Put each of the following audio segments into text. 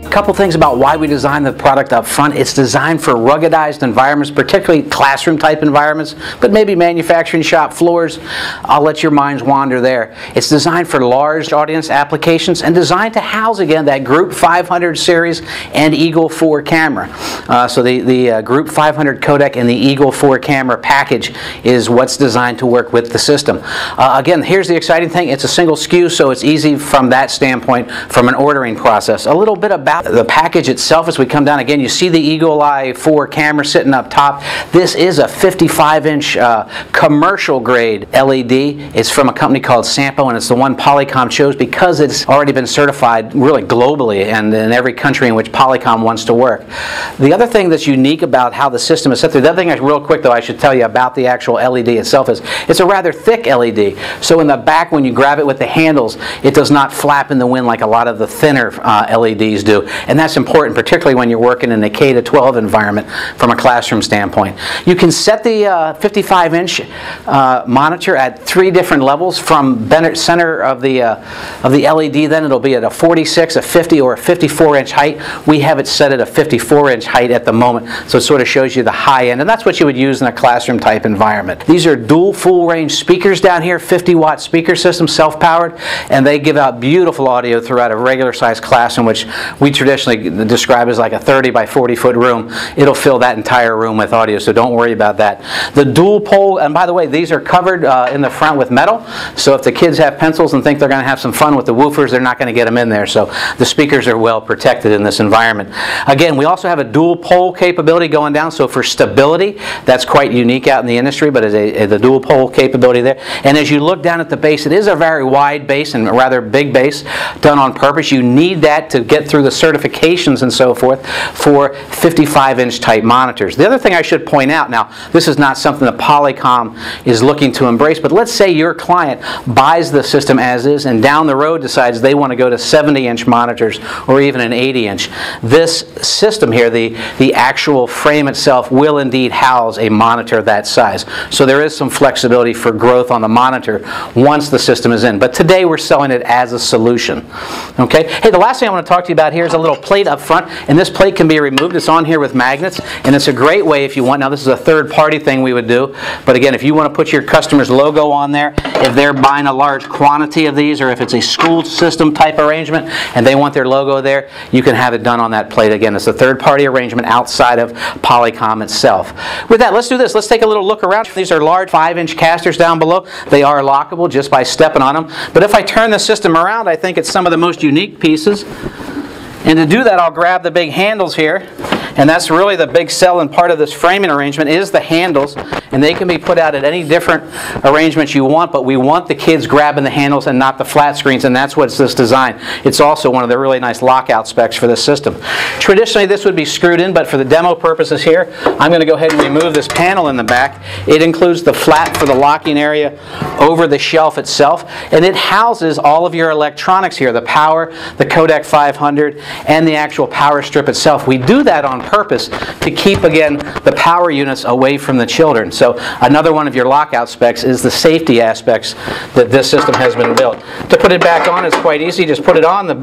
A couple things about why we designed the product up front. It's designed for ruggedized environments, particularly classroom type environments, but maybe manufacturing shop floors. I'll let your minds wander there. It's designed for large audience applications and designed to house, again, that Group 500 series and Eagle 4 camera. So the Group 500 codec and the Eagle 4 camera package is what's designed to work with the system. Again, here's the exciting thing. It's a single SKU, so it's easy from that standpoint from an ordering process. A little bit about the package itself as we come down. Again, you see the Eagle Eye 4 camera sitting up top. This is a 55-inch commercial grade LED. It's from a company called Sampo, and it's the one Polycom chose because it's already been certified really globally and in every country in which Polycom wants to work. The other thing that's unique about how the system is set through, the other thing real quick though I should tell you about the actual LED itself is it's a rather thick LED. So in the back when you grab it with the handles, it does not flap in the wind like a lot of the thinner LEDs do. And that's important, particularly when you're working in a K-12 environment from a classroom standpoint. You can set the 55-inch monitor at 3 different levels. From center of the LED, then it'll be at a 46, a 50, or a 54-inch height. We have it set at a 54-inch height at the moment, so it sort of shows you the high end, and that's what you would use in a classroom type environment. These are dual full range speakers down here, 50-watt speaker system, self-powered, and they give out beautiful audio throughout a regular sized classroom, which we traditionally describe as like a 30 by 40 foot room. It'll fill that entire room with audio, so don't worry about that. The dual pole, and by the way, these are covered in the front with metal, so if the kids have pencils and think they're going to have some fun with the woofers, they're not going to get them in there, so the speakers are well protected in this environment. Again, we also have a dual pole capability going down, so for stability, that's quite unique out in the industry, but the dual pole capability there. And as you look down at the base, it is a very wide base and a rather big base done on purpose. You need that to get through the certifications and so forth for 55-inch type monitors. The other thing I should point out, now this is not something that Polycom is looking to embrace, but let's say your client buys the system as is and down the road decides they want to go to 70-inch monitors or even an 80-inch. This system here, the actual frame itself, will indeed house a monitor that size. So there is some flexibility for growth on the monitor once the system is in. But today we're selling it as a solution. Okay? Hey, the last thing I want to talk to you about here is a little plate up front, and this plate can be removed. It's on here with magnets, and it's a great way if you want. Now this is a third-party thing we would do, but again, if you want to put your customer's logo on there, if they're buying a large quantity of these, or if it's a school system type arrangement and they want their logo there, you can have it done on that plate. Again, it's a third-party arrangement outside of Polycom itself. With that, let's do this. Let's take a little look around. These are large 5-inch casters down below. They are lockable just by stepping on them. But if I turn the system around, I think it's some of the most unique pieces. And to do that, I'll grab the big handles here. And that's really the big selling part of this framing arrangement is the handles. And they can be put out at any different arrangements you want, but we want the kids grabbing the handles and not the flat screens, and that's what's this design. It's also one of the really nice lockout specs for this system. Traditionally, this would be screwed in, but for the demo purposes here, I'm going to go ahead and remove this panel in the back. It includes the flap for the locking area over the shelf itself, and it houses all of your electronics here, the power, the codec 500, and the actual power strip itself. We do that on purpose to keep, again, the power units away from the children. So another one of your lockout specs is the safety aspects that this system has been built. To put it back on is quite easy. Just put it on, the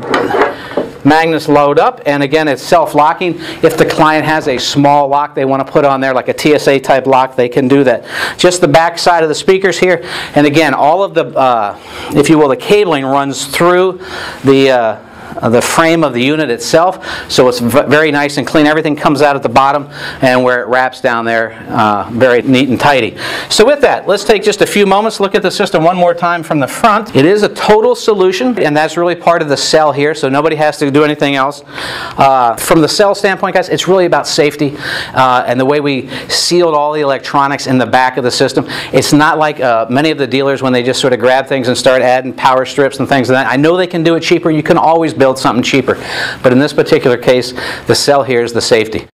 magnets load up, and again, it's self-locking. If the client has a small lock they want to put on there, like a TSA type lock, they can do that. Just the back side of the speakers here, and again, all of the, if you will, the cabling runs through the frame of the unit itself, so it's very nice and clean. Everything comes out at the bottom, and where it wraps down there, very neat and tidy. So with that, let's take just a few moments, look at the system one more time from the front. It is a total solution, and that's really part of the sell here, so nobody has to do anything else. From the sell standpoint, guys, it's really about safety, and the way we sealed all the electronics in the back of the system. It's not like many of the dealers when they just sort of grab things and start adding power strips and things like that. I know they can do it cheaper. You can always build something cheaper. But in this particular case, the sell here is the safety.